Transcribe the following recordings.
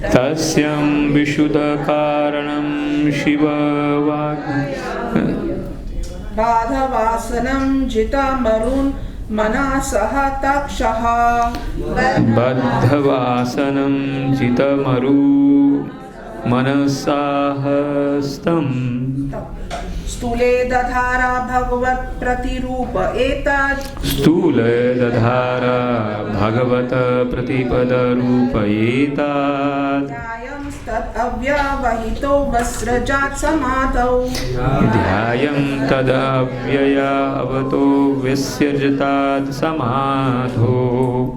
tasyam vishuddha karanam shiva Badhavasanam jita marun manasaha takshaha. Badhavasanam jitamaru manasahastam. Stule dadhara bhagavat pratirupa etad. Stule dadhara bhagavata pratipada rupa etad. Dhyayam stad avyavahito vasrajat samadau. Dhyayam tadavyaya avato vyasyajatat samadho.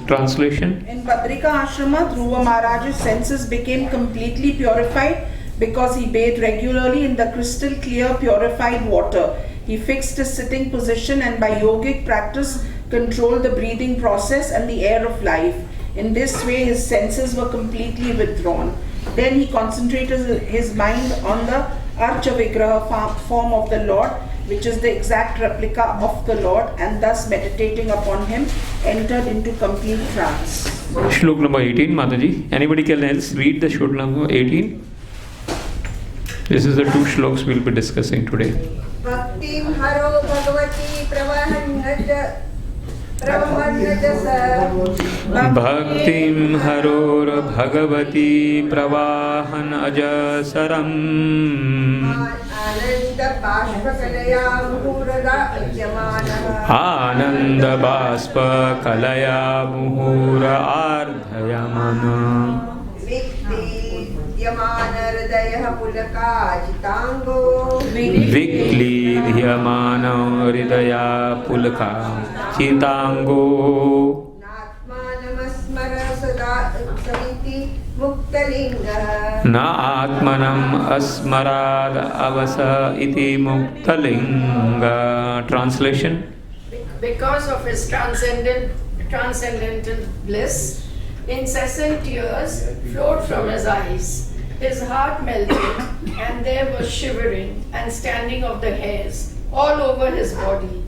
Translation. In Badrika Ashrama, Dhruva Maharaja's senses became completely purified because he bathed regularly in the crystal clear purified water. He fixed his sitting position and by yogic practice controlled the breathing process and the air of life. In this way his senses were completely withdrawn. Then he concentrated his mind on the Archa Vigraha form of the Lord, which is the exact replica of the Lord, and thus meditating upon him entered into complete trance. Shlok number 18, Mataji. Anybody else read the shlok number 18? This is the two shloks we'll be discussing today. Bhaktim haro bhagavati pravahannata Bhaktim haror bhagavati pravahan ajasaram. Ananda baspa kalaya muhura ardhayamana. Viklidhyamana hridaya pulaka chitango. Na atmanam asmarad avasa iti muktalinga. Translation. Because of his transcendental bliss, incessant tears flowed from his eyes. His heart melted, and there was shivering and standing of the hairs all over his body.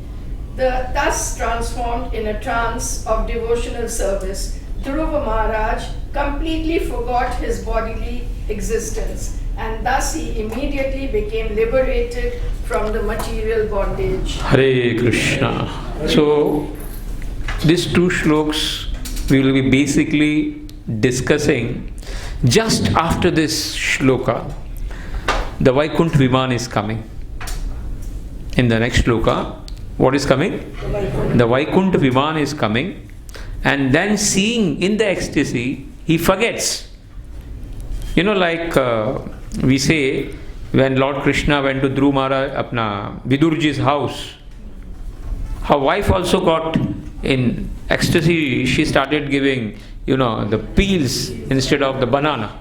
Thus transformed in a trance of devotional service, Dhruva Maharaj completely forgot his bodily existence, and thus he immediately became liberated from the material bondage. Hare Krishna. So, these two shloks we will be basically discussing. Just after this shloka, the Vaikuntha Viman is coming. In the next shloka, what is coming? The Vaikuntha Viman is coming, and then seeing in the ecstasy, he forgets. You know, like we say, when Lord Krishna went to Dhruva Maharaj, apna Vidurji's house, her wife also got in ecstasy. She started giving, the peels instead of the banana.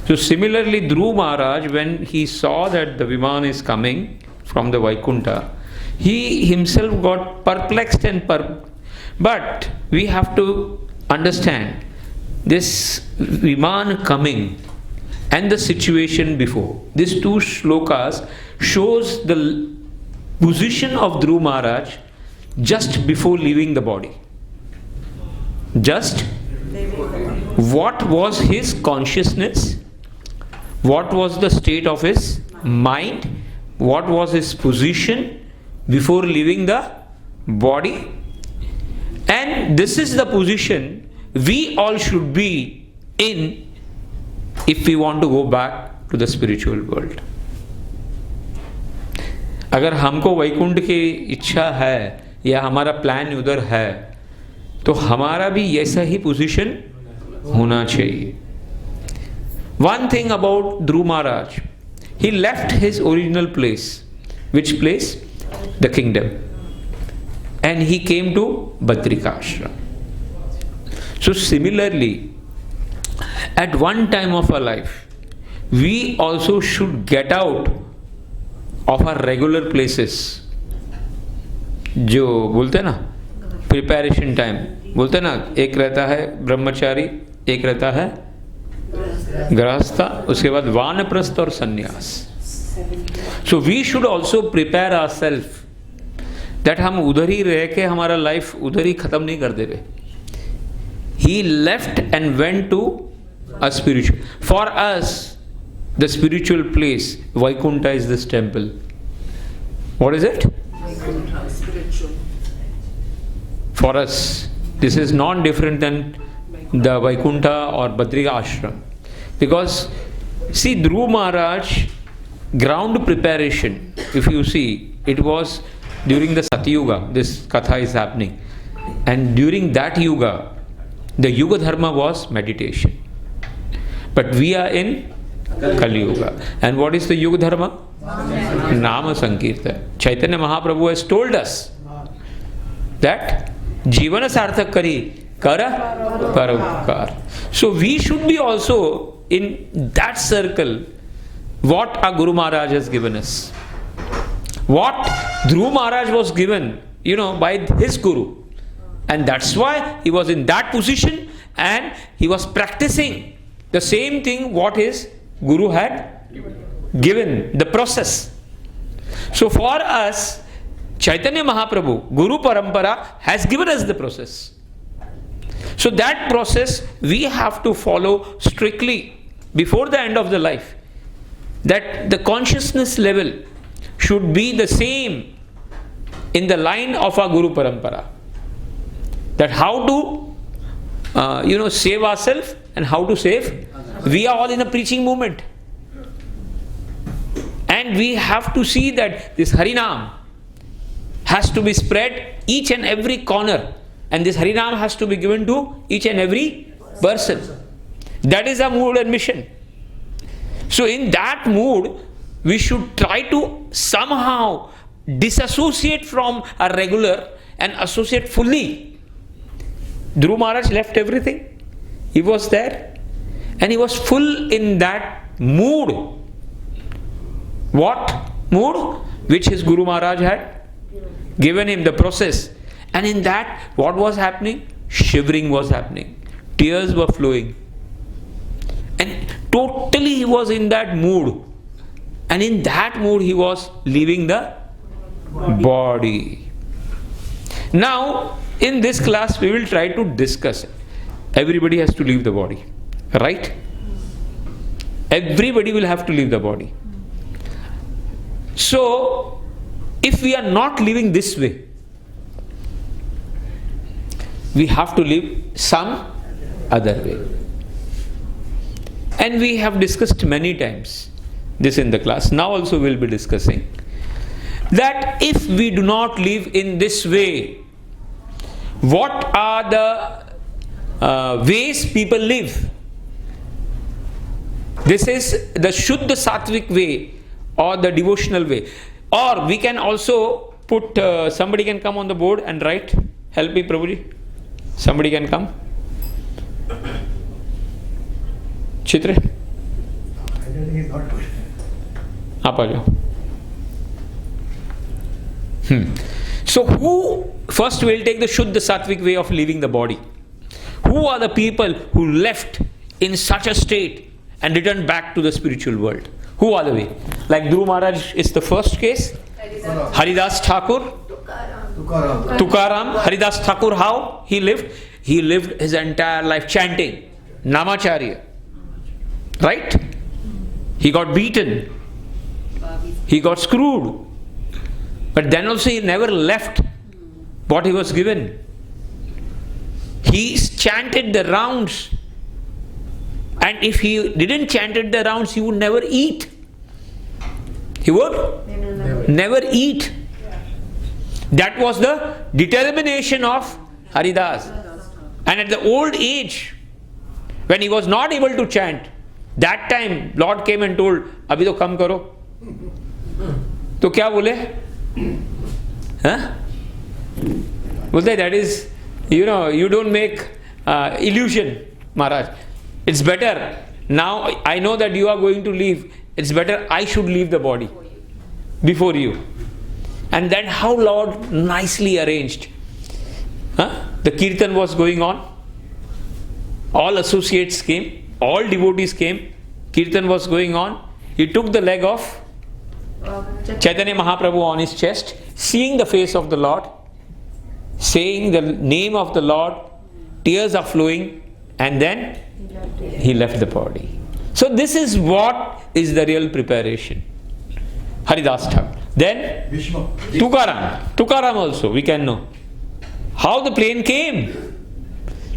So similarly, Dhruva Maharaj, when he saw that the Viman is coming from the Vaikuntha, he himself got perplexed but we have to understand this Viman coming and the situation before. These two shlokas shows the position of Dhruva Maharaj just before leaving the body. Just what was his consciousness, what was the state of his mind, what was his position before leaving the body, and this is the position we all should be in if we want to go back to the spiritual world. अगर हमको वैकुंठ की इच्छा है या हमारा plan उधर है, तो हमारा भी ऐसा ही पोजीशन होना चाहिए. One thing about Dhruva Maharaj, he left his original place. Which place? The kingdom. And he came to Badrika Ashram. So similarly, at one time of our life, we also should get out of our regular places. जो बोलते हैं ना preparation time, बोलते हैं ना, एक रहता है ब्रह्मचारी, एक रहता है गृहस्था, उसके बाद वानप्रस्थ और संन्यास. So we should also prepare ourself that हम उधर ही रह के हमारा लाइफ उधर ही खत्म नहीं कर देवे. He left and went to A spiritual. For us, the spiritual place, Vaikuntha is this temple. What is it? Spiritual. For us, this is not different than the Vaikuntha or Badrika ashram. Because, see, Dhruva Maharaj, ground preparation, if you see, it was during the Satyuga, this Katha is happening. And during that Yuga, the Yuga Dharma was meditation. But we are in Kali Yuga. And what is the Yuga Dharma? Nama Sankirtan. Chaitanya Mahaprabhu has told us that Jivana Sarthak Kari Kara Parupkar. So we should be also in that circle what our Guru Maharaj has given us. What Dhruva Maharaj was given, by his Guru. And that's why he was in that position and he was practicing the same thing what his Guru had given, the process. So for us, Chaitanya Mahaprabhu, Guru Parampara, has given us the process. So that process we have to follow strictly before the end of the life. That the consciousness level should be the same in the line of our Guru Parampara. That how to, save ourselves and how to save. We are all in a preaching movement. And we have to see that this Harinam has to be spread each and every corner. And this Harinam has to be given to each and every person. That is our mood and mission. So in that mood, we should try to somehow disassociate from a regular and associate fully. Dhruva Maharaj left everything. He was there. And he was full in that mood. What mood? Which his Guru Maharaj had given him, the process. And in that, what was happening? Shivering was happening. Tears were flowing. And totally he was in that mood. And in that mood he was leaving the body. Now, in this class we will try to discuss it. Everybody has to leave the body. Right? Everybody will have to leave the body. So, if we are not living this way, we have to live some other way. And we have discussed many times this in the class. Now also we will be discussing that if we do not live in this way, what are the ways people live? This is the Shuddha Sattvic way or the devotional way. Or we can also put, somebody can come on the board and write. Help me, Prabhuji. Somebody can come. Chitra? I don't think he's not good. Aap aa jao. So who, first we will take the Shuddha Sattvic way of leaving the body. Who are the people who left in such a state and returned back to the spiritual world? Who are the way? Like Dhruva Maharaj is the first case. Haridas Thakur. Tukaram. Haridas Thakur, how he lived? He lived his entire life chanting. Namacharya. Right? He got beaten. He got screwed. But then also he never left what he was given. He chanted the rounds. And if he didn't chanted the rounds, he would never eat. He would never eat. That was the determination of Haridas. And at the old age, when he was not able to chant, that time Lord came and told, "Abhi to kam karo." To kya bole? Huh? Bolte, that is, you don't make illusion, Maharaj. It's better. Now I know that you are going to leave. It's better I should leave the body before you. And then how Lord nicely arranged. The kirtan was going on. All associates came. All devotees came. Kirtan was going on. He took the leg of Chaitanya Mahaprabhu on his chest, seeing the face of the Lord, saying the name of the Lord. Tears are flowing. And then he left the body. So this is what is the real preparation. Haridas Thakur. Then Tukaram also we can know. How the plane came.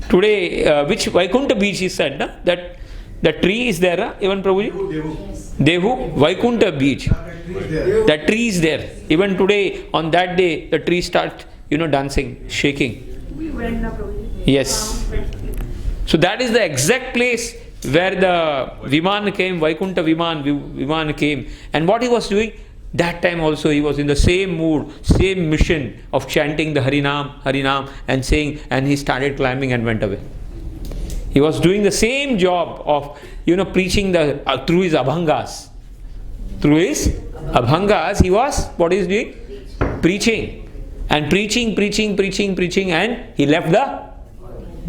Today, which Vaikuntha beach he said, na? That the tree is there, even Prabhuji? Dehu, Vaikuntha beach. That tree is there. Even today, on that day, the tree starts, dancing, shaking. Yes. So that is the exact place where the Viman came, Vaikuntha Viman came. And what he was doing, that time also he was in the same mood, same mission of chanting the Harinam and saying, and he started climbing and went away. He was doing the same job of, preaching through his Abhangas. Through his Abhangas, he was, what is doing? Preaching. And preaching, and he left the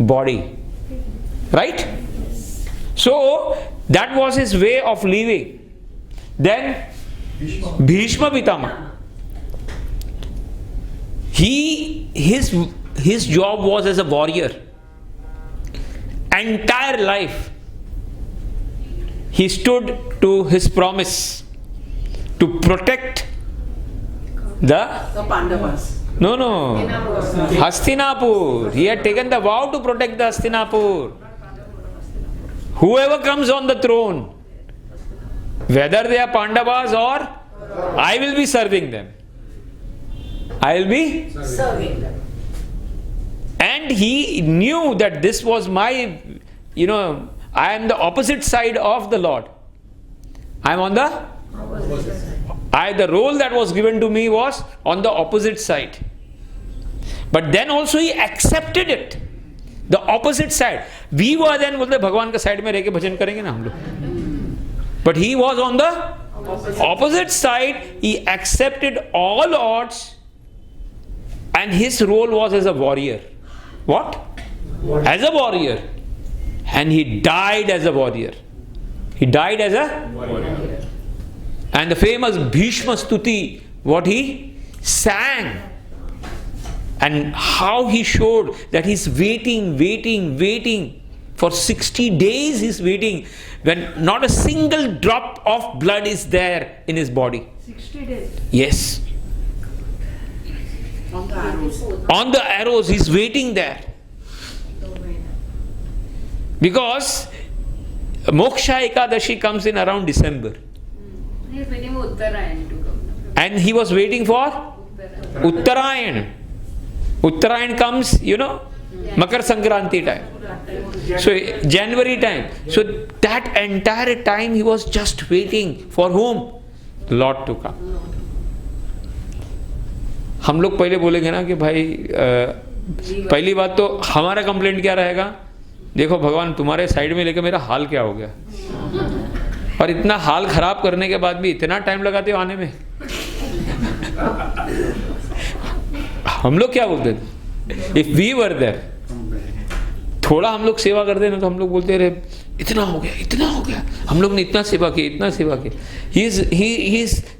body. Right? So, that was his way of living. Then, Bhishma Pitama. His job was as a warrior. Entire life, he stood to his promise to protect the Pandavas. No. Hastinapur. He had taken the vow to protect the Hastinapur. Whoever comes on the throne, whether they are Pandavas or I will be serving them. I will be Serving them. And he knew that this was my, I am the opposite side of the Lord. I am on the the role that was given to me was on the opposite side. But then also he accepted it. The opposite side. We were then बोलते भगवान का side में रह के भजन करेंगे ना हम लोग. But he was on the opposite side. He accepted all odds, and his role was as a warrior. What? As a warrior. And he died as a warrior. He died as a warrior. And the famous Bhishma Stuti, what he sang, and how he showed that he's waiting. For 60 days he's waiting, when not a single drop of blood is there in his body. 60 days? Yes. On the arrows, he's waiting there. Because Moksha Ekadashi comes in around December. He is waiting for Uttarayan to come. And he was waiting for Uttarayan. Uttarayan comes, Makar Sankranti time. So January time. So that entire time he was just waiting for whom? Lord to come. हम लोग पहले बोलेंगे ना कि भाई पहली बात तो हमारा कंप्लेंट क्या रहेगा, देखो भगवान तुम्हारे साइड में लेके मेरा हाल क्या हो गया, और इतना हाल खराब करने के बाद भी इतना टाइम लगाते हो आने में. हम लोग क्या बोलते थे, इफ वी वर देयर, थोड़ा हम लोग सेवा करते ना तो हम लोग बोलते रहे इतना हो गया, हम लोग ने इतना सेवा की.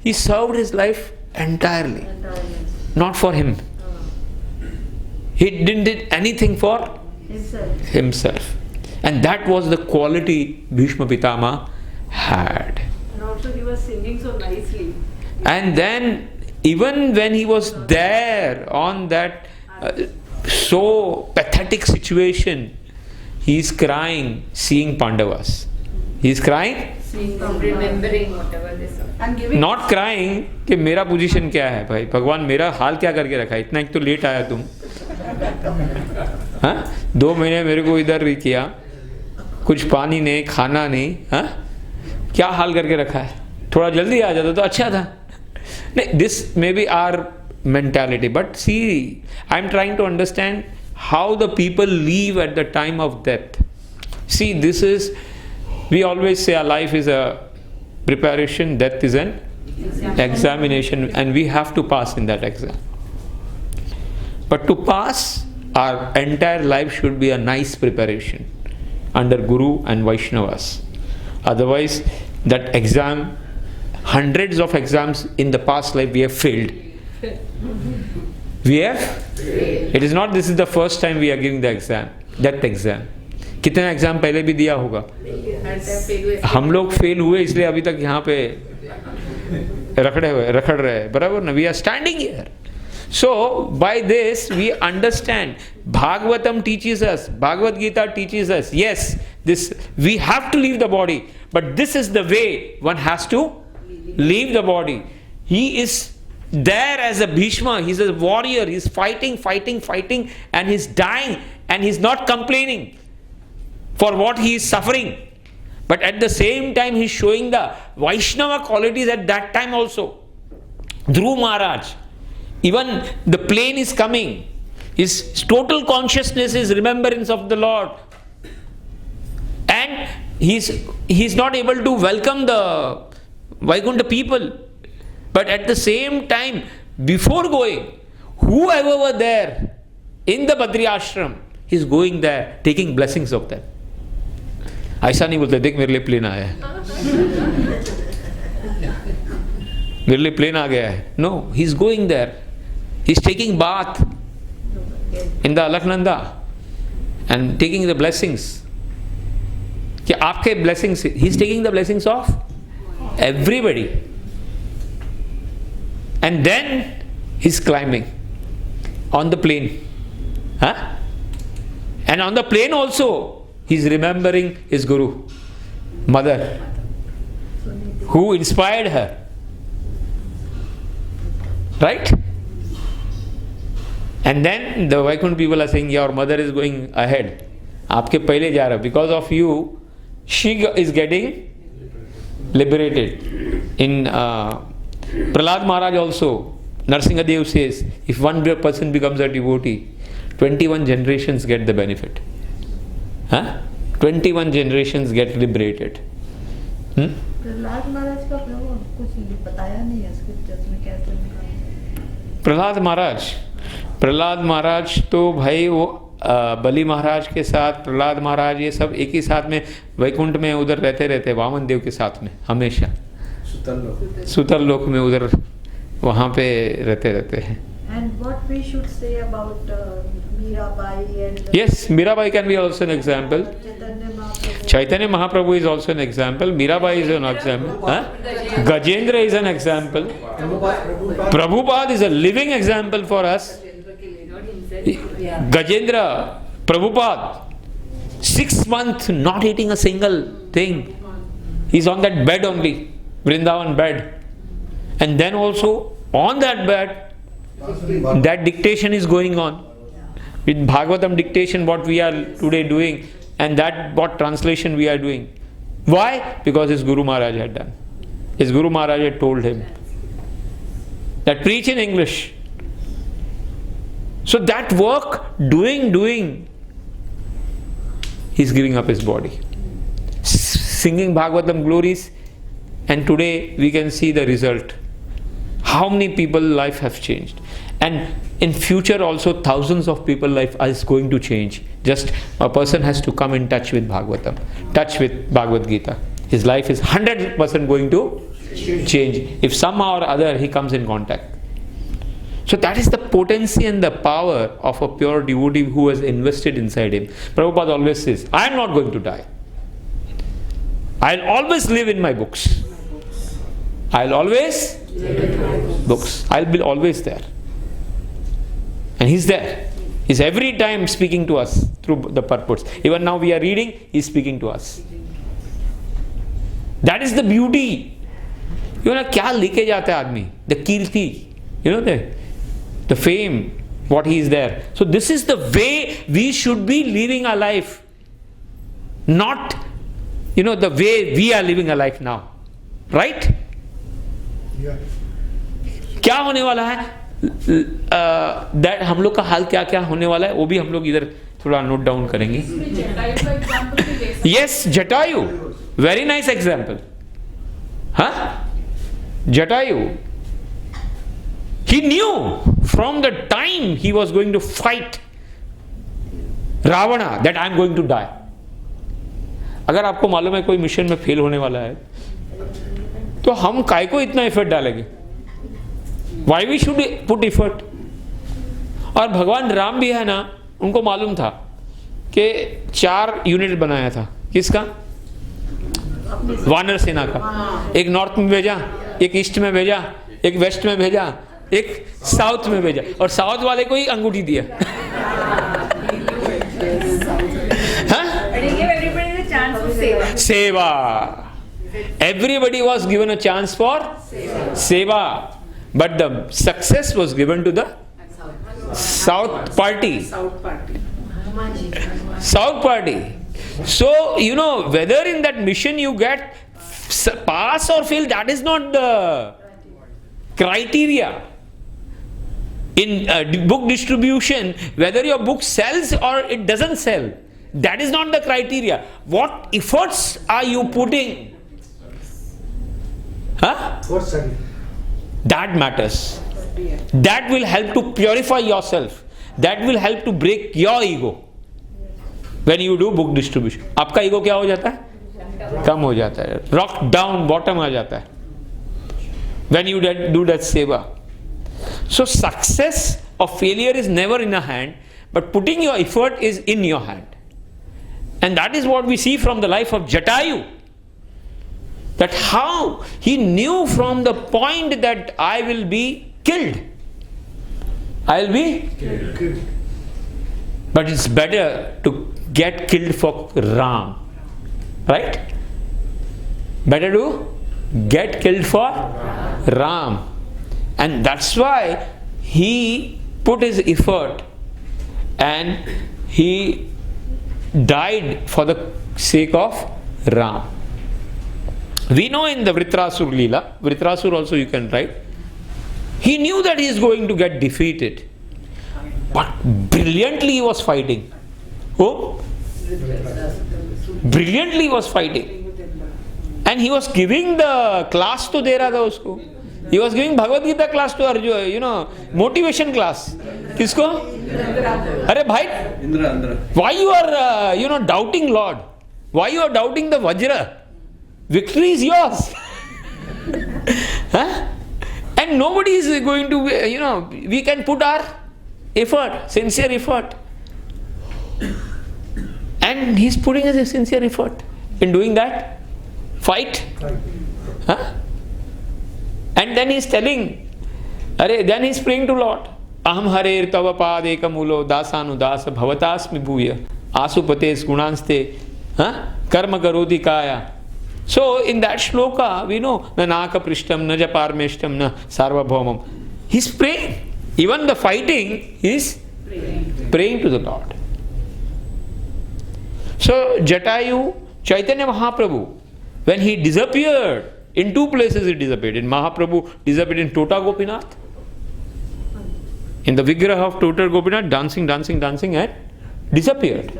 He served his life entirely, not for him. He didn't do anything for himself. And that was the quality Bhishma Pitama had. And also he was singing so nicely. And then even when he was there on that so pathetic situation, he is crying seeing Pandavas. He is crying, Remembering whatever they saw. And giving not crying कि मेरा position क्या है भाई, भगवान मेरा हाल क्या करके रखा है, इतना एक तो लेट आया तुम, हाँ 2 महीने मेरे को इधर किया, कुछ पानी नहीं, खाना नहीं, हाँ क्या हाल करके रखा है, थोड़ा जल्दी आ जाता तो अच्छा था. नहीं, this may be our mentality, but see, I am trying to understand how the people live at the time of death. See, this is, we always say our life is a preparation, death is an examination, and we have to pass in that exam. But to pass, our entire life should be a nice preparation under Guru and Vaishnavas. Otherwise, that exam, hundreds of exams in the past life we have failed. It is not this is the first time we are giving the exam, death exam. कितना exam पहले भी दिया होगा, हम लोग fail हुए इसलिए अभी तक यहाँ पे रखड़ रहे, बराबर ना? We are standing here. So by this we understand Bhagavatam teaches us, Bhagavad Gita teaches us, yes, this we have to leave the body, but this is the way one has to leave the body. He is there as a Bhishma, he's a warrior, he's fighting, and he's dying, and he's not complaining for what he is suffering. But at the same time he's showing the Vaishnava qualities at that time also. Dhruva Maharaj, even the plane is coming, his total consciousness is remembrance of the Lord, and he's not able to welcome the Vaikuntha people, but at the same time before going, whoever were there in the Badri ashram, he's going there taking blessings of them. ऐसा नहीं बोलते देख मेरे लिए plane आया है, मेरे लिए प्लेन आ गया है. No, he's going there. He's taking bath in the Alaknanda and taking the blessings. कि आपके blessings, he's taking the blessings of everybody. And then he's climbing on the plane. Huh? And on the plane also, he's remembering his Guru, mother, who inspired her. Right? And then the Vaikuntha people are saying, your mother is going ahead. आपके पहले जा रहा, because of you, she is getting liberated. In Prahlad Maharaj also, Narsingadev says, if one person becomes a devotee, 21 generations get the benefit. Huh? 21 generations get liberated. Prahlad महाराज का प्रभु कुछ बताया नहीं है scriptures में कैसे निकाला. प्रहलाद महाराज तो भाई वो बलि महाराज के साथ, प्रहलाद महाराज ये सब एक ही साथ में वैकुंठ में उधर रहते वामन देव के साथ में हमेशा सुतल लोक में उधर वहाँ पे रहते हैं. And what we should say about Mirabai and Yes, Mirabai can be also an example. Chaitanya Mahaprabhu is also an example. Mirabai is an example. Huh? Gajendra is an example. Prabhupada is a living example for us. Gajendra, Prabhupada, 6 months not eating a single thing. He's on that bed only, Vrindavan bed. And then also on that bed, that dictation is going on. With Bhagavatam dictation, what we are today doing, and that what translation we are doing. Why? Because his Guru Maharaj had done. His Guru Maharaj had told him that preach in English. So that work, doing, he's giving up his body. Singing Bhagavatam glories, and today we can see the result. How many people's life have changed. And in future also thousands of people's life is going to change. Just a person has to come in touch with Bhagavatam, touch with Bhagavad Gita. His life is 100% going to change if somehow or other he comes in contact. So that is the potency and the power of a pure devotee who has invested inside him. Prabhupada always says, I am not going to die. I'll always live in my books. I'll always books. I'll be always there. And he's there. He's every time speaking to us through the purports. Even now we are reading, he's speaking to us. That is the beauty. You know, क्या लेके जाता है आदमी? The kirti. You know, the fame, what he is there. So this is the way we should be living our life. Not, you know, the way we are living our life now. Right? Yeah. क्या होने वाला है? That हम लोग का हाल क्या क्या होने वाला है वो भी हम लोग इधर थोड़ा नोट डाउन करेंगे. Yes, Jatayu, very nice example. हाँ, Jatayu, he knew from the time he was going to fight Ravana that I am going to die. अगर आपको मालूम है कोई मिशन में फेल होने वाला है तो हम काय को इतना एफर्ट डालेंगे? Why we should put effort? और भगवान राम भी है ना, उनको मालूम था कि 4 यूनिट बनाया था। किसका? वानर सेना का। एक नॉर्थ में भेजा, एक ईस्ट में भेजा, एक वेस्ट में भेजा, एक साउथ में भेजा, और साउथ वाले को ही अंगूठी दिया। सेवा। Everybody was given a chance for seva, but the success was given to the South party. South party. So, you know, whether in that mission you get pass or fail, that is not the criteria. In book distribution, whether your book sells or it doesn't sell, that is not the criteria. What efforts are you putting? That matters. That will help to purify yourself. That will help to break your ego. When you do book distribution, आपका ego क्या हो जाता है? कम हो जाता है. Rock down, bottom आ जाता है. When you do that seva. So success or failure is never in a hand, but putting your effort is in your hand. And that is what we see from the life of Jatayu. That how he knew from the point that I will be killed. I will be killed. But it's better to get killed for Ram. Right? Better to get killed for Ram. And that's why he put his effort and he died for the sake of Ram. We know in the Vritrasur Leela, Vritrasur also you can write, he knew that he is going to get defeated. But brilliantly he was fighting. Who? Brilliantly he was fighting. And he was giving the class to Dera usko. He was giving Bhagavad Gita class to Arjuna, motivation class. Kisko? Arey bhai, Indra. Why you are, doubting Lord? Why you are doubting the Vajra? Victory is yours. Huh? And nobody is going to, we can put our effort, sincere effort. And he's putting a sincere effort in doing that fight. Huh? And then he's telling, then he's praying to Lord. Aham Hare Tava Padeka Mulo Dasanu Dasa Bhavatasmi Bhuya Asupates Gunanste Karma Karoti Kaya. So in that shloka we know Nanaka Prishtam, Naja Parmeshtam, Na Sarvabhaumam. He's praying. Even the fighting is praying to the Lord. So Jatayu, Chaitanya Mahaprabhu, when he disappeared, in 2 places he disappeared. In Mahaprabhu disappeared in Tota Gopinath. In the Vigraha of Tota Gopinath, dancing and disappeared.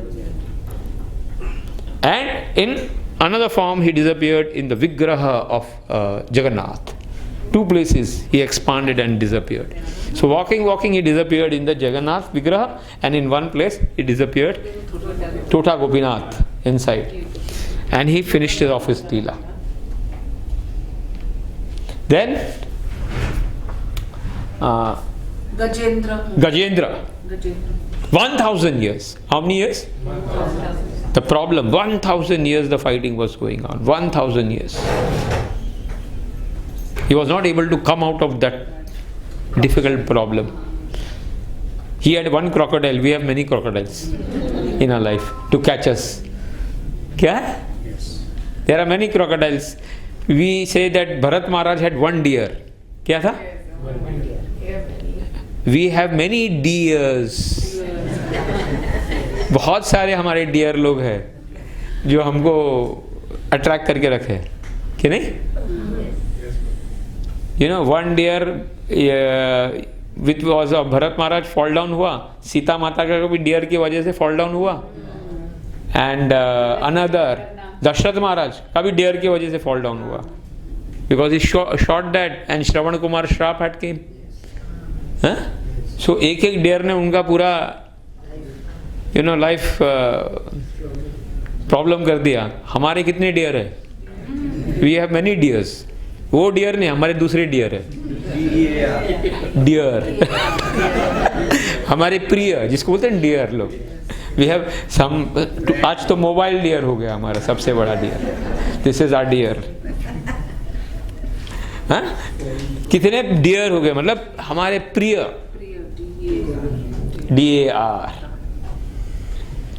And in another form he disappeared in the Vigraha of Jagannath. 2 places he expanded and disappeared. So walking he disappeared in the Jagannath Vigraha, and in one place he disappeared Tota Gopinath inside. And he finished off his Leela. Then Gajendra. 1000 years. How many years? 1000. The problem, 1000 years the fighting was going on. 1000 years. He was not able to come out of that difficult problem. He had one crocodile. We have many crocodiles in our life to catch us. Kya? Yes. There are many crocodiles. We say that Bharat Maharaj had one deer. Kya tha? We have many deers. बहुत सारे हमारे dear लोग हैं जो हमको attract करके रखे कि नहीं? One deer which was of Bharat Maharaj fall down हुआ, सीता माता का भी डियर की वजह से fall down हुआ, and another Darshan Maharaj का भी डियर की वजह से fall down हुआ, because he shot that and Shravan Kumar Shrap had came. So एक डियर ने उनका पूरा लाइफ प्रॉब्लम कर दिया. हमारे कितने डियर है? We have many dears. वो डियर नहीं, हमारे दूसरे डियर है. डियर हमारे प्रिय, जिसको बोलते हैं डियर लोग. We have some. आज तो मोबाइल डियर हो गया हमारा सबसे बड़ा dear. This is our dear. हाँ? कितने डियर हो गए, मतलब हमारे प्रिय. DAR.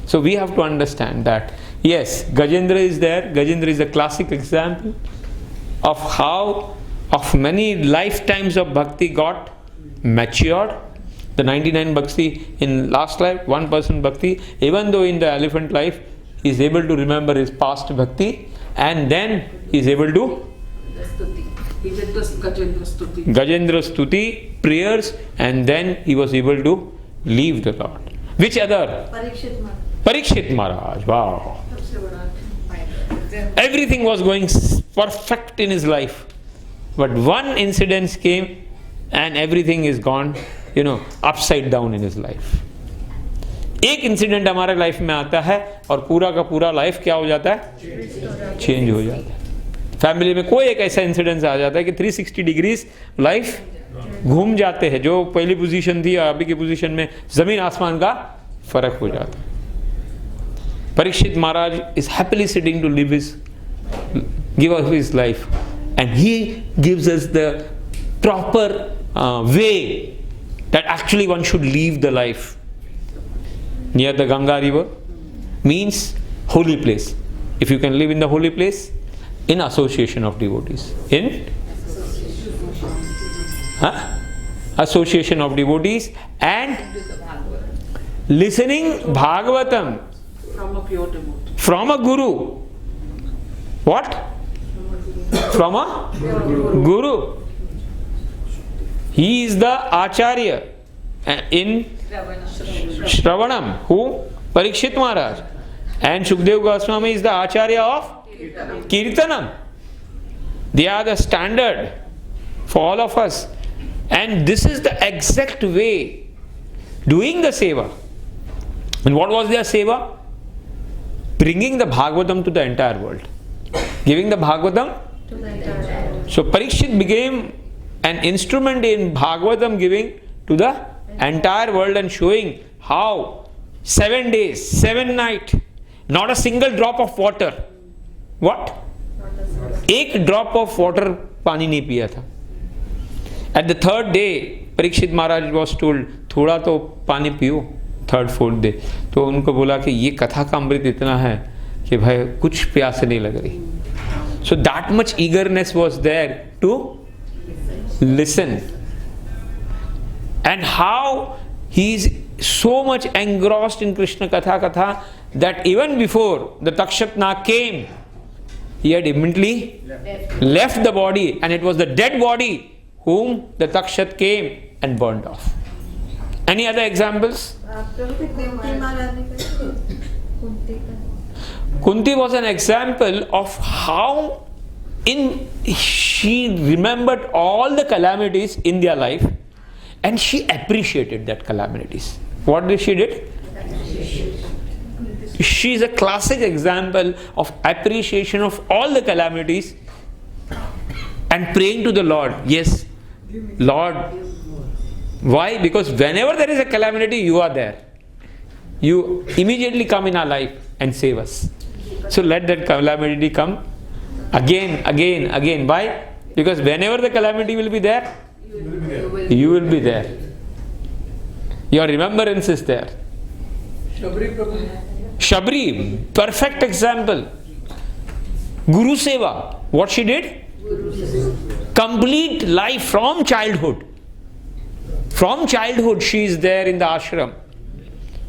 So we have to understand that. Yes, Gajendra is there. Gajendra is a classic example of how of many lifetimes of bhakti got matured. The 99 bhakti in last life, 1% bhakti, even though in the elephant life he is able to remember his past bhakti, and then he is able to Gajendra Stuti, prayers, and then he was able to leave the Lord. Which other? Parikshit Maharaj. Wow. Everything was going perfect in his life. But one incident came and everything is gone, upside down in his life. एक incident हमारे life में आता है और पूरा का पूरा life क्या हो जाता है? चेंज हो जाता है. फैमिली में कोई एक ऐसा इंसिडेंस आ जाता है कि 360 डिग्रीज लाइफ घूम जाते हैं. जो पहली पोजीशन थी अभी की पोजीशन में जमीन आसमान का फर्क हो जाता है. Parikshit Maharaj is happily sitting to give us his life, and he gives us the proper way that actually one should live the life. Near the Ganga river means holy place. If you can live in the holy place, in association of devotees, association of devotees, and listening Bhagavatam from a guru. What? From a guru. He is the Acharya in Shravanam. Who? Parikshit Maharaj. And Shukdev Goswami is the Acharya of Kirtanam. They are the standard for all of us. And this is the exact way doing the seva. And what was their seva? Bringing the Bhagavatam to the entire world. Giving the Bhagavatam to the entire world. So Parikshit became an instrument in Bhagavatam giving to the entire world and showing how 7 days, 7 nights, not a single drop of water. What? एक drop of water पानी नहीं पिया था. At the third day, Parikshit Maharaj was told, थोड़ा तो पानी पियो. Third fourth day तो उनको बोला कि ये कथा का अमृत इतना है कि भाई कुछ प्यास नहीं लग रही. So that much eagerness was there to listen. And how he is so much engrossed in Krishna Katha that even before the Takshatna came, he had immediately left the body, and it was the dead body whom the Takshat came and burned off. Any other examples? Kunti was an example of how she remembered all the calamities in their life and she appreciated that calamities. What did she did? She is a classic example of appreciation of all the calamities and praying to the Lord. Yes, Lord. Why? Because whenever there is a calamity, you are there. You immediately come in our life and save us. So let that calamity come again. Why? Because whenever the calamity will be there, you will be there. Your remembrance is there. Shabri, perfect example. Guru Seva, what she did? Complete life from childhood. From childhood she is there in the ashram.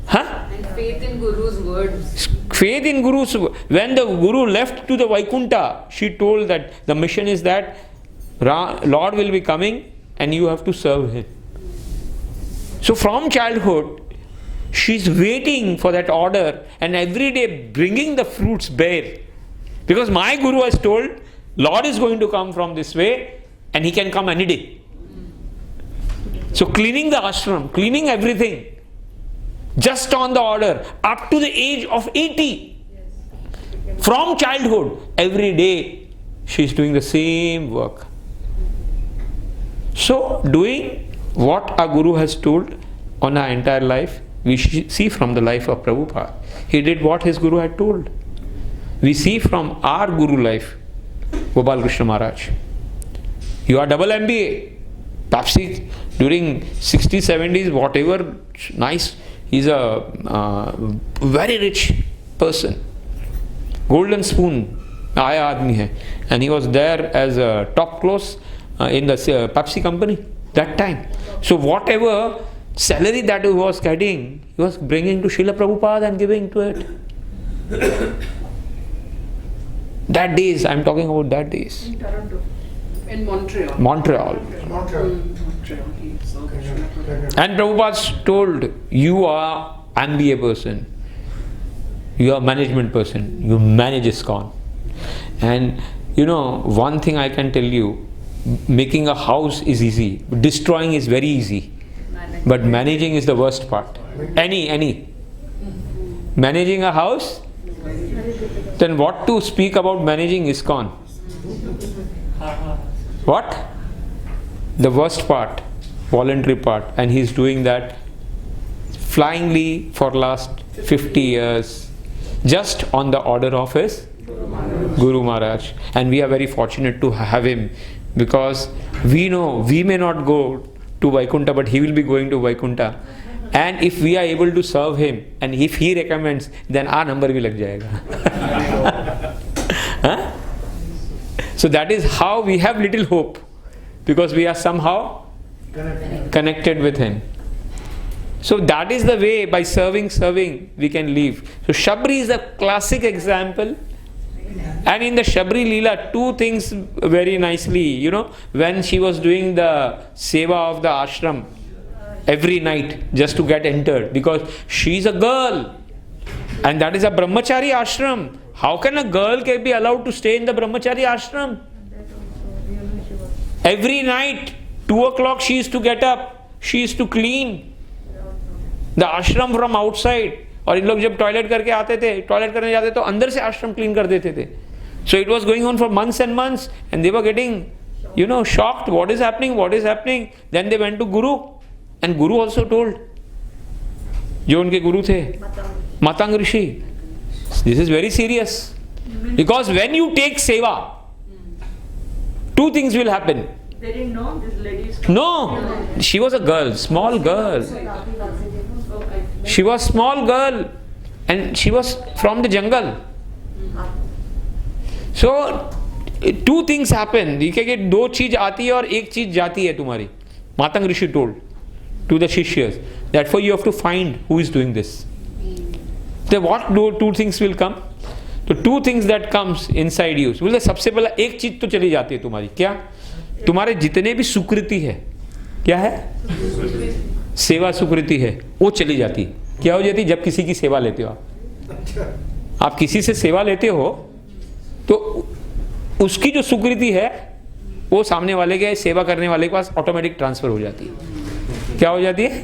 And faith in Guru's words. Faith in Guru's words. When the Guru left to the Vaikunta, she told that the mission is that Lord will be coming and you have to serve him. So from childhood, she is waiting for that order and every day bringing the fruits bare. Because my Guru has told, Lord is going to come from this way and he can come any day. So cleaning the ashram, cleaning everything, just on the order, up to the age of 80. From childhood, every day, she is doing the same work. So, doing what our Guru has told on our entire life we see from the life of Prabhupada. He did what his Guru had told. We see from our Guru life, Gopal Krishna Maharaj. You are double MBA. Papsi during 60s, 70s, whatever, nice. He's a very rich person. Golden spoon, aaya aadmi hai. And he was there as a top close in the Pepsi company that time. So whatever salary that he was getting, he was bringing to Srila Prabhupada and giving to it. That days, I'm talking about that days. In Toronto. In Montreal. Montreal. And Prabhupada told, you are MBA person, you are management person, you manage ISKCON. And you know, one thing I can tell you, making a house is easy, destroying is very easy, but managing is the worst part. Any. Managing a house, then what to speak about managing ISKCON? What? The worst part, voluntary part, and he's doing that flyingly for last 50 years, just on the order of his Guru Maharaj. And we are very fortunate to have him, because we know we may not go to Vaikuntha, but he will be going to Vaikuntha. And if we are able to serve him, and if he recommends, then our number will lag jayega. Huh? So that is how we have little hope, because we are somehow connected with him. So that is the way, by serving, we can live. So Shabri is a classic example. And in the Shabri Leela, two things very nicely, you know, when she was doing the seva of the ashram every night just to get entered, because she is a girl and that is a brahmachari ashram. How can a girl be allowed to stay in the brahmachari ashram? Every night, 2 o'clock she is to get up, she is to clean the ashram from outside. और इन लोग जब toilet करके आते थे, toilet करने जाते तो अंदर से आश्रम क्लीन कर देते थे. So it was going on for months and months, and they were getting, you know, shocked. What is happening? Then they went to Guru, and Guru also told. जो उनके गुरु थे, Matang Rishi, this is very serious, because when you take seva, two things will happen. They didn't know this lady is. No, she was a girl, small girl. She was small girl, and she was from the jungle. So two things happen. देखिए कि दो चीज आती है और एक चीज जाती है तुम्हारी. Matang Rishi told to the Shishyas, therefore you have to find who is doing this. Then what two things will come? तो two things that comes inside you. बोले सबसे पहला एक चीज तो चली जाती है तुम्हारी. क्या? तुम्हारे जितने भी सुकृति है, क्या है? सेवा सुकृति है, वो चली जाती. क्या हो जाती? जब किसी की सेवा लेते हो आप किसी से सेवा लेते हो तो उसकी जो सुकृति है वो सामने वाले के सेवा करने वाले के पास ऑटोमेटिक ट्रांसफर हो जाती है. क्या हो जाती है?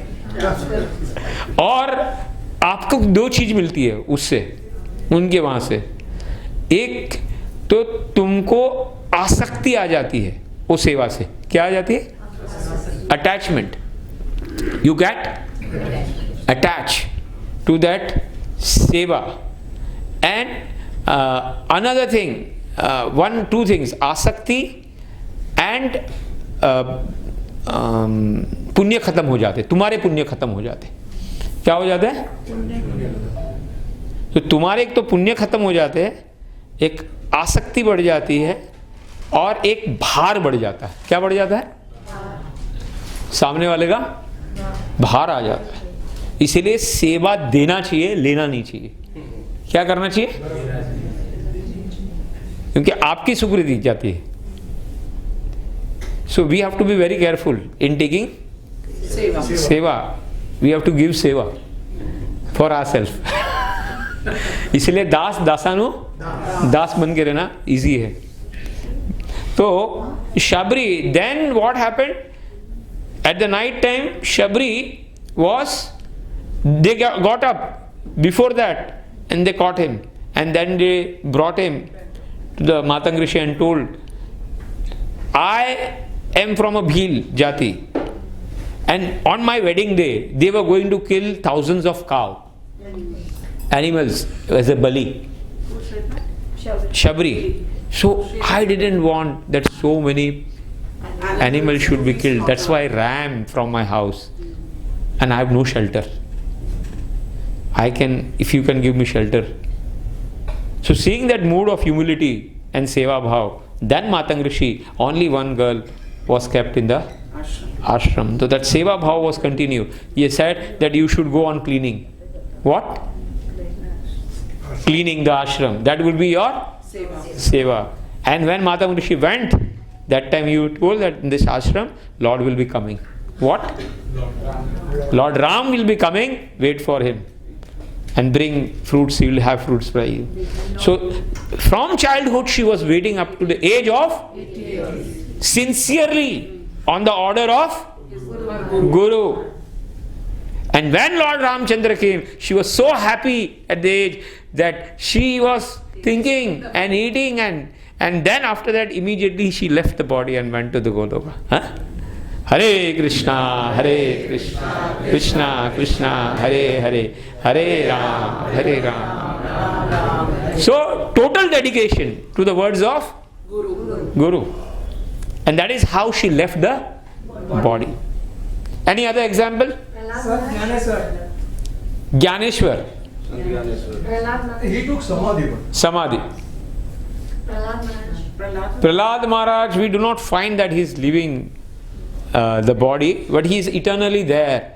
और आपको दो चीज मिलती है उससे, उनके वहां से. एक तो तुमको आसक्ति आ जाती है वो सेवा से. क्या आ जाती है? Attachment. You get attached to that seva. And another thing, two things, asakti and पुण्य खत्म हो जाते. तुम्हारे पुण्य खत्म हो जाते. क्या हो जाते हैं? तो तुम्हारे एक तो पुण्य खत्म हो जाते हैं, एक आसक्ति बढ़ जाती है, और एक भार बढ़ जाता है. क्या बढ़ जाता है? सामने वाले का भार आ जाता है. इसीलिए सेवा देना चाहिए, लेना नहीं चाहिए. क्या करना चाहिए? क्योंकि आपकी सुकृति जाती है. So we have to be very careful in taking seva. We have to give seva for ourself. इसलिए दासानु दास बन के रहना इजी है. तो Shabari, then what happened? At the night time, Shabri they got up before that and they caught him, and then they brought him to the Matang Rishi and told, I am from a Bhil Jati And on my wedding day, they were going to kill thousands of animals as a bali. Shabri. So I didn't want that so many animals should be killed. That's why I ran from my house. And I have no shelter. If you can give me shelter. So seeing that mood of humility and seva bhav, then Matang Rishi, only one girl was kept in the ashram. So that seva bhav was continued. He said that you should go on cleaning. What? Cleaning the ashram. That will be your seva. And when Matang Rishi went, that time you told that in this ashram, Lord will be coming. What? Lord Ram will be coming. Wait for him. And bring fruits, he will have fruits for you. So, from childhood she was waiting up to the age of sincerely on the order of Guru. And when Lord Ramchandra came, she was so happy at the age that she was thinking and eating and then after that immediately she left the body and went to the Goloka. Hare Krishna, Krishna Krishna, Hare Hare, Hare Ram. So, total dedication to the words of Guru. And that is how she left the body. Any other example? Gyaneshwar. He took Samadhi. Prahlad Maharaj, we do not find that he is leaving the body, but he is eternally there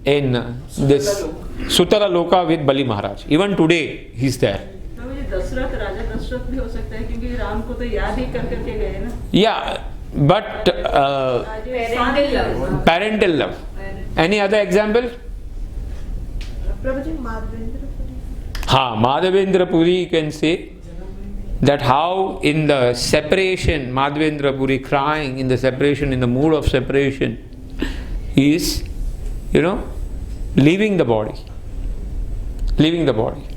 in this Sutara Loka with Bali Maharaj. Even today he is there. Yeah, but parental love. Any other example? Madhavendra Puri, you can say that how in the separation, Madhavendra Puri crying in the separation, in the mood of separation, is, leaving the body. Leaving the body.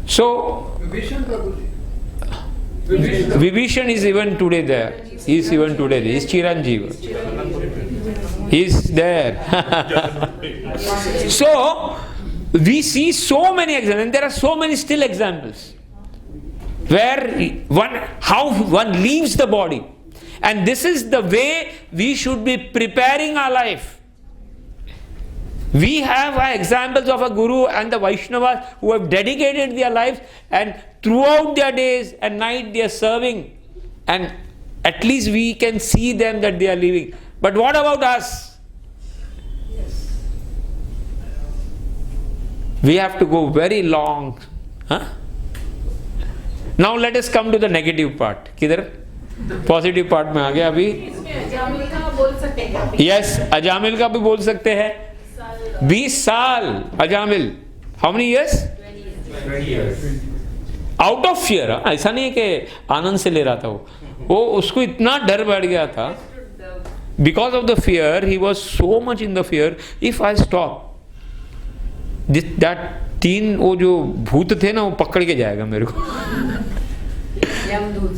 So, Vibhishan is even today there. He is even today there. He is Chiranjeeva. He is there. So, we see so many examples, and there are so many still examples where how one leaves the body. And this is the way we should be preparing our life. We have examples of a Guru and the Vaishnavas who have dedicated their lives, and throughout their days and night they are serving, and at least we can see them that they are living. But what about us? We have to go very long. Now let us come to the negative part. Kidhar? Positive part में आ गया अभी. Yes, Ajamil का भी बोल सकते हैं. 20 साल Ajamil. How many years? 20 years. Out of fear. ऐसा नहीं है कि आनंद से ले रहा था वो उसको इतना डर बैठ गया था. Because of the fear, he was so much in the fear. If I stop, that 3 वो जो भूत थे ना वो पकड़ के जाएगा मेरे को.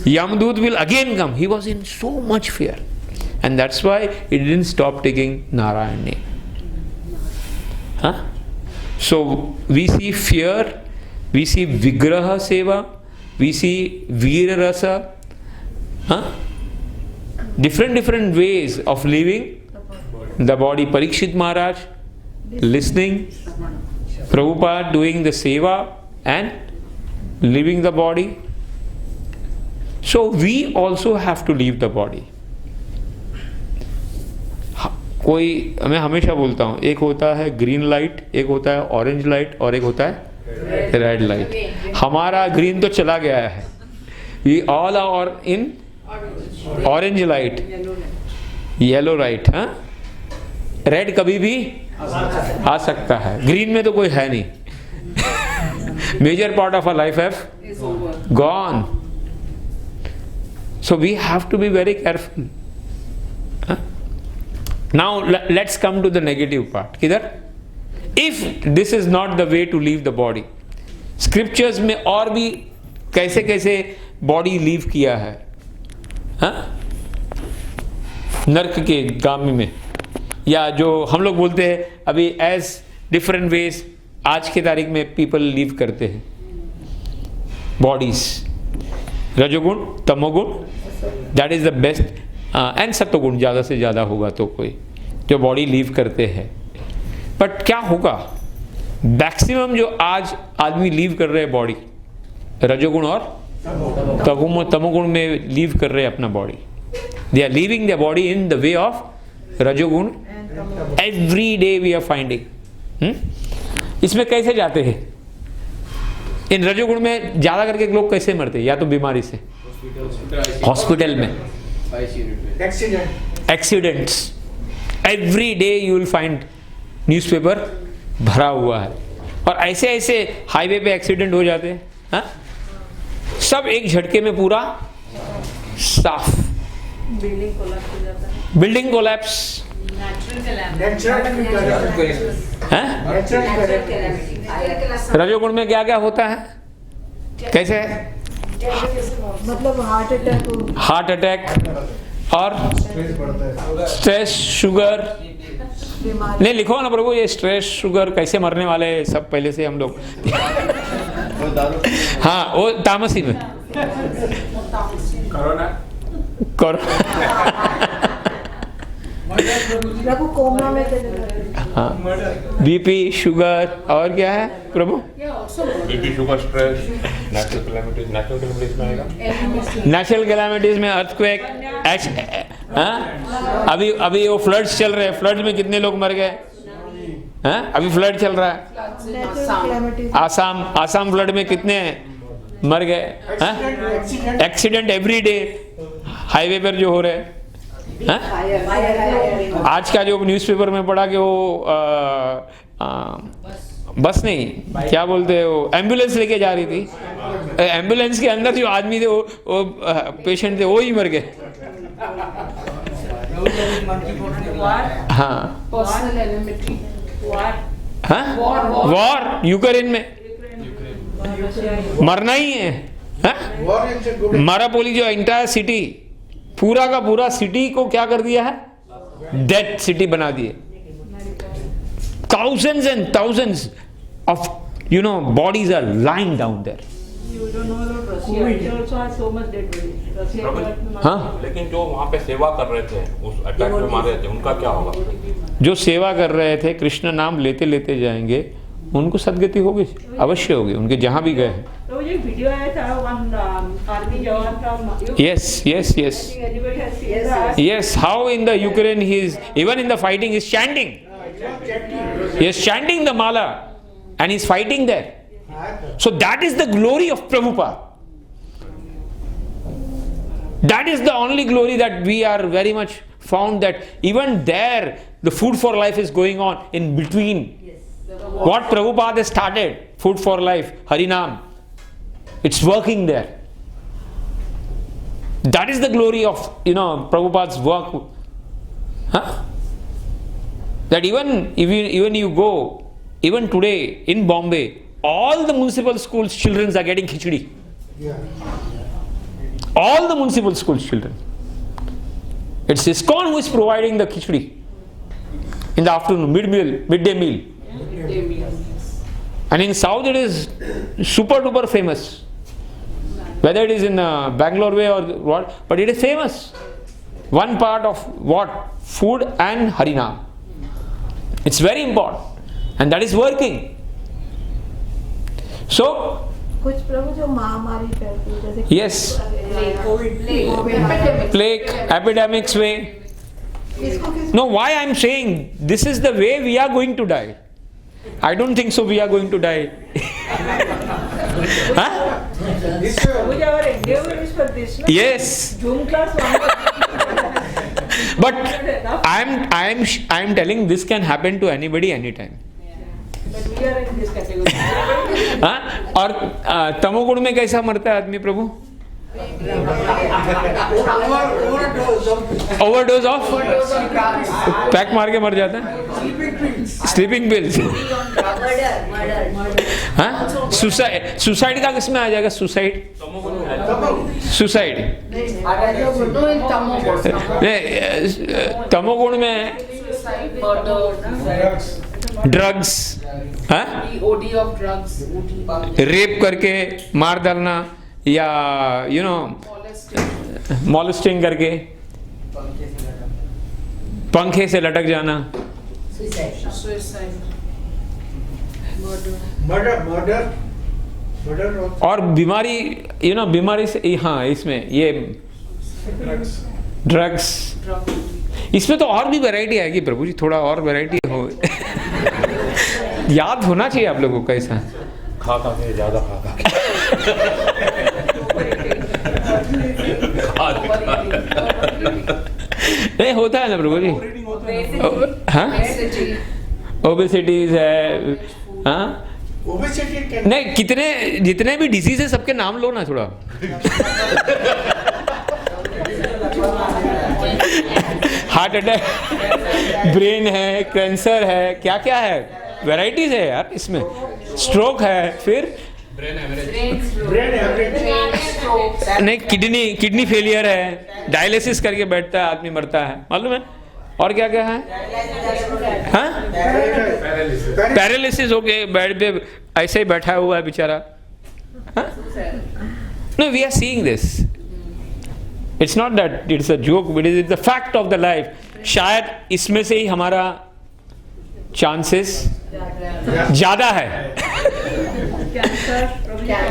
Yamdut will again come. He was in so much fear, and that's why he didn't stop taking Narayan name. So we see fear, we see Vigraha Seva, we see Veera Rasa, different ways of leaving the body. Parikshit Maharaj listening, Prabhupada doing the seva and leaving the body. So we also have to leave the body. मैं हमेशा बोलता हूँ, एक होता है green light, एक होता है ऑरेंज लाइट और एक होता है रेड लाइट. हमारा ग्रीन तो चला गया है. We all are in orange light, yellow light. Red कभी भी आ सकता है. ग्रीन में तो कोई है नहीं. Major part of our life have gone. So we have to be very careful. Now let's come to the negative part. Kidhar? If this is not the way to leave the body, scriptures में और भी कैसे कैसे body leave किया है. नर्क के गामी में, या जो हम लोग बोलते हैं अभी एज डिफरेंट वेज आज के तारीख में पीपल लिव करते हैं बॉडीज, रजोगुण, तमोगुण, that is the best, and सत्वगुण ज़्यादा से ज़्यादा होगा तो कोई जो बॉडी लीव करते हैं। बट क्या होगा, मैक्सिमम जो आज आदमी लीव कर रहे हैं बॉडी रजोगुण और तमोगुण में लीव कर रहे हैं अपना body, they are leaving the body in the way of rajoguna every day we are finding. इसमें कैसे जाते हैं, इन रजोगुण में ज्यादा करके लोग कैसे मरते हैं, या तो बीमारी से, हॉस्पिटल में, accidents, every day you will find newspaper भरा हुआ है, और ऐसे ऐसे हाईवे पे एक्सीडेंट हो जाते हैं, हा? सब एक झटके में पूरा साफ, बिल्डिंग कोलैप्स, रजोगुण में क्या क्या होता है, कैसे है, मतलब हार्ट अटैक और स्ट्रेस, शुगर, नहीं लिखो ना प्रभु, ये स्ट्रेस शुगर कैसे मरने वाले हैं सब पहले से हम लोग हाँ वो तामसी में प्रभु कोमा में, हाँ बीपी, शुगर, और क्या है प्रभु, BP, sugar, stress, natural calamities में अर्थक्वेक, अभी वो फ्लड्स चल रहे हैं, फ्लड में कितने लोग मर गए, अभी फ्लड चल रहा है, आसाम फ्लड में कितने मर गए, एक्सीडेंट एवरी डे हाईवे पर जो हो रहे हैं। आज का जो न्यूज़पेपर में पढ़ा कि वो बस नहीं क्या बोलते हैं, वो एम्बुलेंस लेके जा रही थी, एम्बुलेंस के अंदर जो आदमी थे वो पेशेंट थे, वो ही मर गए। हाँ वॉर यूक्रेन में मरना ही है, मारापोली जो एंटायर सिटी, पूरा का पूरा सिटी को क्या कर दिया है, डेथ सिटी बना दिए, thousands and thousands of bodies are lying down there. You don't know about Russia. Russia also has so much dead bodies. Russia हाँ, लेकिन जो वहाँ पे सेवा कर रहे थे उस अटैक में मारे थे, उनका क्या होगा? जो सेवा कर रहे थे, कृष्ण नाम लेते लेते जाएंगे, उनको सदगति होगी, अवश्य होगी, उनके जहाँ भी गए हैं। तो ये वीडियो आया था, वन आर्मी जवान from yes, how in the Ukraine he is, even in the fighting he is chanting, he is chanting the mala and he is fighting there. So that is the glory of Prabhupada. That is the only glory that we are very much found, that even there the food for life is going on in between. What Prabhupada has started, food for life, Harinam, it's working there. That is the glory of Prabhupada's work. Huh? That even you go, even today in Bombay, all the municipal schools children are getting khichdi. Yeah. All the municipal schools children. It's ISKCON who is providing the khichdi in the afternoon, midday meal. And in South it is super duper famous. Whether it is in Bangalore way or what, but it is famous. One part of what? Food and Harinam. It's very important. And that is working. So, कुछ प्रभु जो महामारी फैलती है, जैसे yes, plague, epidemics way. No, why I am saying this is the way we are going to die. I don't think so we are going to die. Huh? our endeavor is for this. No? Yes. Zoom class. But I am telling this can happen to anybody anytime. But we are in this category. हाँ? और तमोगुण में कैसा मरता है आदमी प्रभु? Overdose of pack मार के मर जाता है, स्लीपिंग पिल्स। हाँ, सुसाइड का किसमें आ जाएगा? सुसाइड सुसाइड, तमोगुण में ड्रग्स, रेप करके मार डालना, या मॉलेस्टिंग करके पंखे से लटक जाना, और बीमारी बीमारी से, हाँ इसमें ये ड्रग्स, इसमें तो और भी वैरायटी आएगी प्रभु जी, थोड़ा और वैरायटी हो याद होना चाहिए आप लोगों को कैसा खा के ज्यादा खा नहीं होता है ना प्रभु जी, हाँ ओबेसिटीज है, हाँ नहीं कितने जितने भी डिजीज है सबके नाम लो ना थोड़ा। हार्ट अटैक, ब्रेन है, कैंसर है, क्या क्या है, वैराइटीज है यार इसमें, स्ट्रोक है, फिर नहीं किडनी फेलियर है, डायलिसिस करके बैठता है आदमी, मरता है, मालूम है, और क्या क्या है, हाँ पैरालिसिस हो गए, बेड पे ऐसे ही बैठा हुआ है बेचारा। No we are seeing this, it's not that it's a joke, but it is the fact of the life. शायद इसमें से ही हमारा चांसेस ज्यादा है।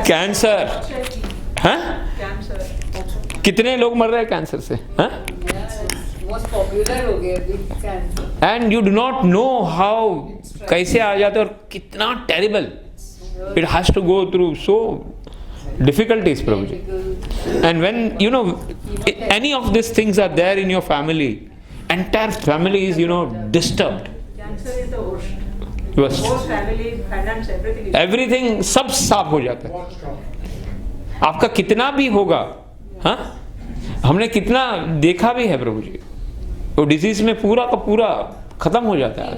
कैंसर, हाँ कितने लोग मर रहे हैं कैंसर से, हाँ मोस्ट पॉपुलर हो गया अभी cancer, and you do not know how कैसे आ जाते और कितना terrible it has to go through, so difficulties Prabhuji. And when any of these things are there in your family, entire family is disturbed. Cancer is the worst. Worst. Whole family, finance, everything. Everything सब साफ हो जाता है, आपका कितना भी होगा, हाँ हमने कितना देखा भी है प्रभु जी, वो डिजीज में पूरा का पूरा खत्म हो जाता है।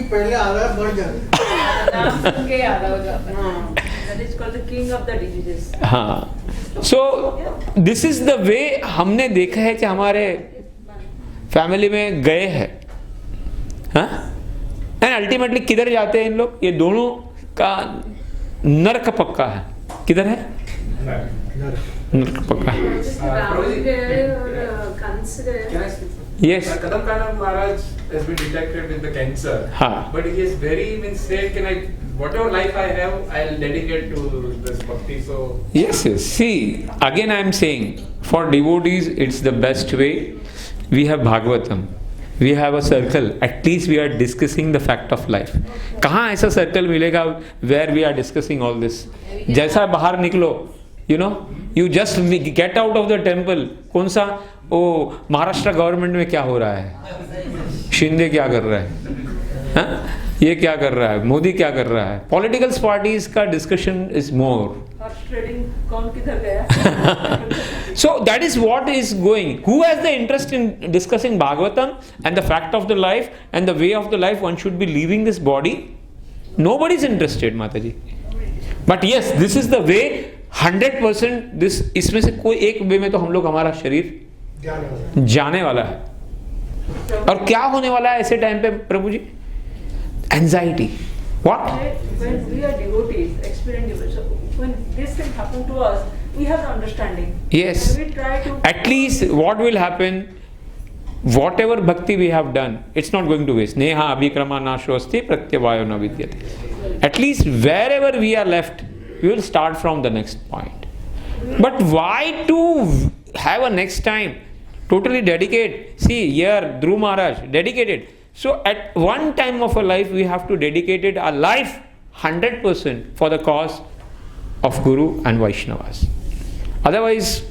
पहले आधा बढ़ जाता है। हाँ, so this is the way हमने देखा है कि हमारे फैमिली में गए हैं, हाँ एंड अल्टीमेटली किधर जाते हैं इन लोग, ये दोनों का नरक पक्का है, किधर है नरक पक्का है। Yes. Kadam Maharaj has been detected with the cancer. But he is very said, whatever life I have, I'll dedicate to this bhakti. So yes. See, again I am saying, for devotees, it's the best way. We have Bhagavatam. We have a circle. At least we are discussing the fact of life. कहाँ ऐसा circle मिलेगा where we are discussing all this? जैसा बाहर निकलो, you just get out of the temple. कौन सा Maharashtra government में क्या हो रहा है, शिंदे क्या कर रहा है, हाँ? ये क्या कर रहा है, मोदी क्या कर रहा है, पॉलिटिकल पार्टीज का डिस्कशन इज मोर। कौन किधर गया? So that is what is going. Who has the interest in discussing Bhagavatam and the fact of the life and the way of the life one should be leaving this body? Nobody is interested, Mataji. But yes, this is the way 100%. this इसमें से कोई एक वे में तो हम लोग हमारा शरीर जाने वाला है। और क्या होने वाला है ऐसे टाइम पे प्रभु जी? Anxiety. What? When we are devotees, experienced devotees, when this thing happen to us, we have the understanding. Yes. We try to. At least what will happen? Whatever bhakti we have done, it's not going to waste. Neha abhikrama nashosti pratyavayo na vidyate. At least wherever we are left, we will start from the next point. But why to have a next time? Totally dedicate. See here, Dhruva Maharaj dedicated. So at one time of our life, we have to dedicate our life 100% for the cause of Guru and Vaishnavas. Otherwise,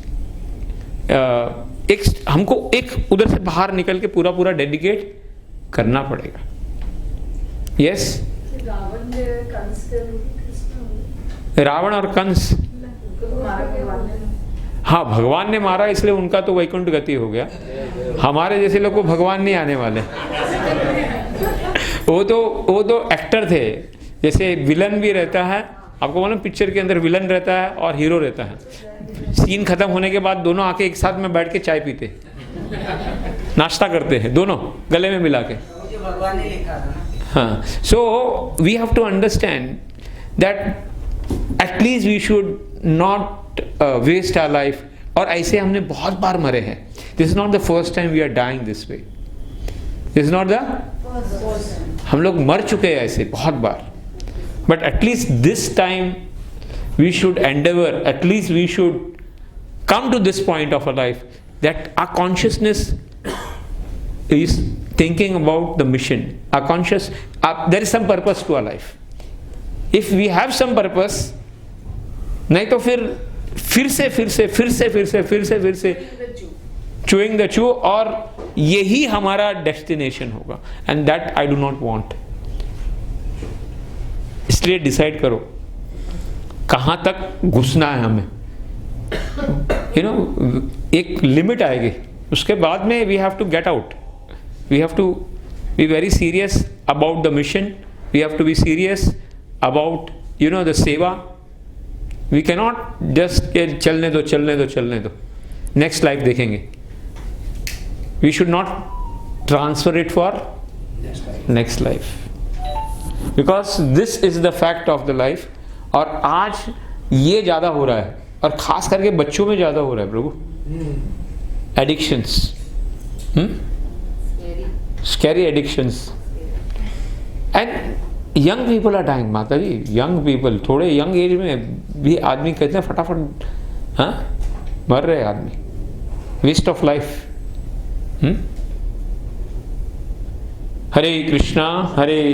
हमको एक उधर से बाहर निकल के पूरा dedicate करना पड़ेगा। Yes? रावण और कंस, हाँ भगवान ने मारा इसलिए उनका तो वैकुंठ गति हो गया। हमारे जैसे लोग को भगवान नहीं आने वाले। वो तो एक्टर थे, जैसे विलन भी रहता है आपको मालूम पिक्चर के अंदर विलन रहता है और हीरो रहता है, सीन खत्म होने के बाद दोनों आके एक साथ में बैठ के चाय पीते, नाश्ता करते हैं दोनों गले में मिला के। भगवान ने लिखा था। हाँ, so we have to understand that at least we should not waste our life. और ऐसे हमने बहुत बार मरे हैं। This is not the first time we are dying this way, this is not the, हम लोग मर चुके हैं ऐसे बहुत बार, but at least this time we should endeavour, at least we should come to this point of our life that our consciousness is thinking about the mission. Our conscious, there is some purpose to our life. If we have some purpose, नहीं तो फिर से chewing the chew, और यही हमारा destination होगा, and that I do not want. इसलिए decide करो कहाँ तक घुसना है हमें। You know, एक लिमिट आएगी, उसके बाद में we have to get out. We have to be very serious about the mission. We have to be serious about, you know, the seva. We cannot just चलने दो, next life देखेंगे. We should not transfer it for next life, because this is the fact of the life. और आज ये ज़्यादा हो रहा है, और खास करके बच्चों में ज़्यादा हो रहा है प्रभु, addictions, scary addictions, and young people are dying. माता जी, यंग पीपल, थोड़े यंग एज में भी आदमी कहते हैं फटाफट, हाँ, मर रहे आदमी, waste of life. Hare Krishna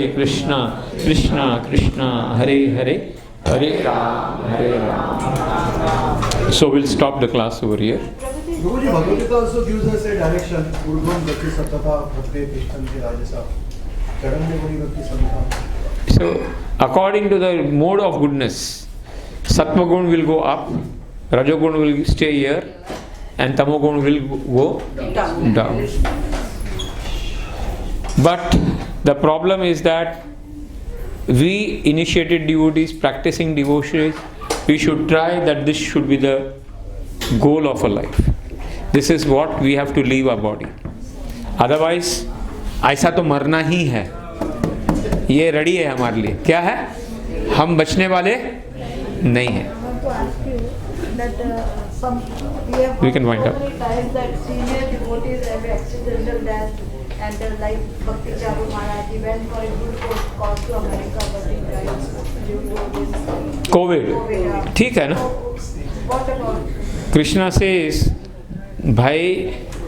Krishna Krishna Hare Hare, Hare Ram. So we'll stop the class over here. Bhagavad also gives us a direction. Urdhvam gati satata bhakti tishtanti rajasa. Chadam bhakti bhakti samita. So according to the mode of goodness, Sattva-gun will go up, Rajo-gun will stay here, and Tamo-gun will go down. But the problem is that we initiated devotees, practicing devotees, we should try that this should be the goal of our life. This is what we have to leave our body. Otherwise, ऐसा तो मरना ही है, ये ready है हमारे लिए। क्या है? हम बचने वाले नहीं हैं। We can wind up. And like Bhakti Charu Maharaj, he went for a good cause to America, but he died due to this COVID. ठीक है ना? What about कृष्णा से भाई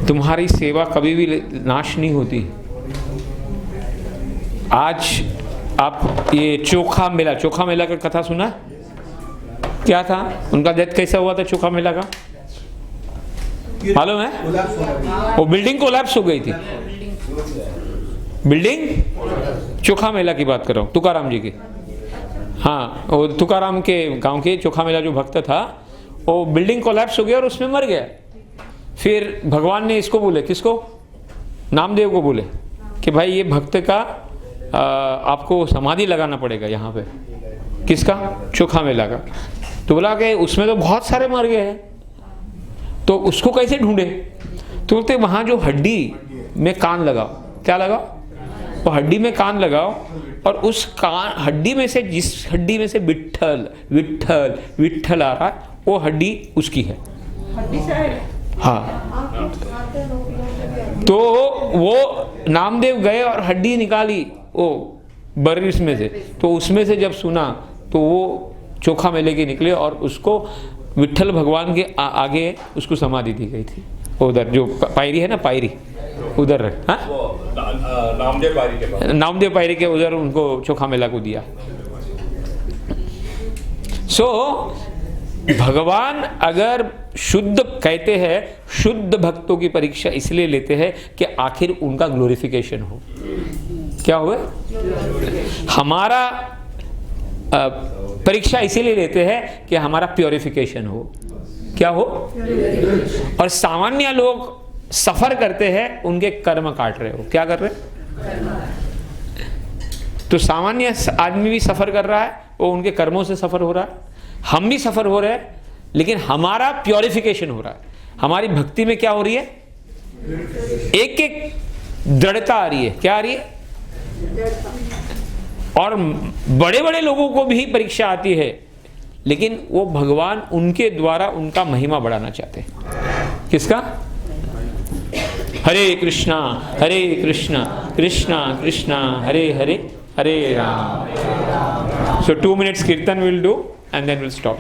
तुम्हारी सेवा कभी भी नाश नहीं होती। आज आप ये चोखा मेला का कथा सुना? क्या था उनका डेथ, कैसा हुआ था चोखा मेला का, मालूम है? वो बिल्डिंग कोलैप्स हो गई थी। बिल्डिंग, चोखा मेला की बात कर रहा हूँ, तुकाराम जी की। हाँ, वो तुकाराम के गांव के चोखा मेला जो भक्त था, वो बिल्डिंग कोलैप्स हो गया और उसमें मर गया। फिर भगवान ने इसको बोले, किसको? नामदेव को बोले कि भाई ये भक्त का आपको समाधि लगाना पड़ेगा यहाँ पे। किसका? चोखा मेला का। तो बोला कि उसमें तो बहुत सारे मर गए हैं, तो उसको कैसे ढूंढे? तो बोलते वहाँ जो हड्डी में कान लगाओ। क्या लगाओ? वो हड्डी में कान लगाओ, और उस कान हड्डी में से, जिस हड्डी में से विट्ठल विट्ठल विट्ठल आ रहा है, वो हड्डी उसकी है। हाँ, तो वो नामदेव गए और हड्डी निकाली वो बरिस में से, तो उसमें से जब सुना तो वो चोखा मेले के निकले, और उसको विट्ठल भगवान के आगे उसको समाधि दी गई थी। उधर जो पायरी है ना, पायरी उधर, हाँ, नामदेव पायरी के उधर उनको चोखा मेला को दिया। सो भगवान अगर शुद्ध कहते हैं, शुद्ध भक्तों की परीक्षा इसलिए लेते हैं कि आखिर उनका ग्लोरिफिकेशन हो। क्या हुआ? हमारा परीक्षा इसीलिए लेते हैं कि हमारा प्योरिफिकेशन हो। क्या हो? और सामान्य लोग सफर करते हैं, उनके कर्म काट रहे हो। क्या कर रहे? तो सामान्य आदमी भी सफर कर रहा है, वो उनके कर्मों से सफ़र हो रहा है, हम भी सफ़र हो रहे हैं, लेकिन हमारा प्योरिफिकेशन हो रहा है। हमारी भक्ति में क्या हो रही है? एक एक दृढ़ता आ रही है। क्या आ रही है? और बड़े बड़े लोगों को भी परीक्षा आती है, लेकिन वो भगवान उनके द्वारा उनका महिमा बढ़ाना चाहते हैं। किसका? हरे Krishna Krishna Krishna Hare Hare, Hare Ram. So 2 minutes kirtan we'll do and then we'll stop.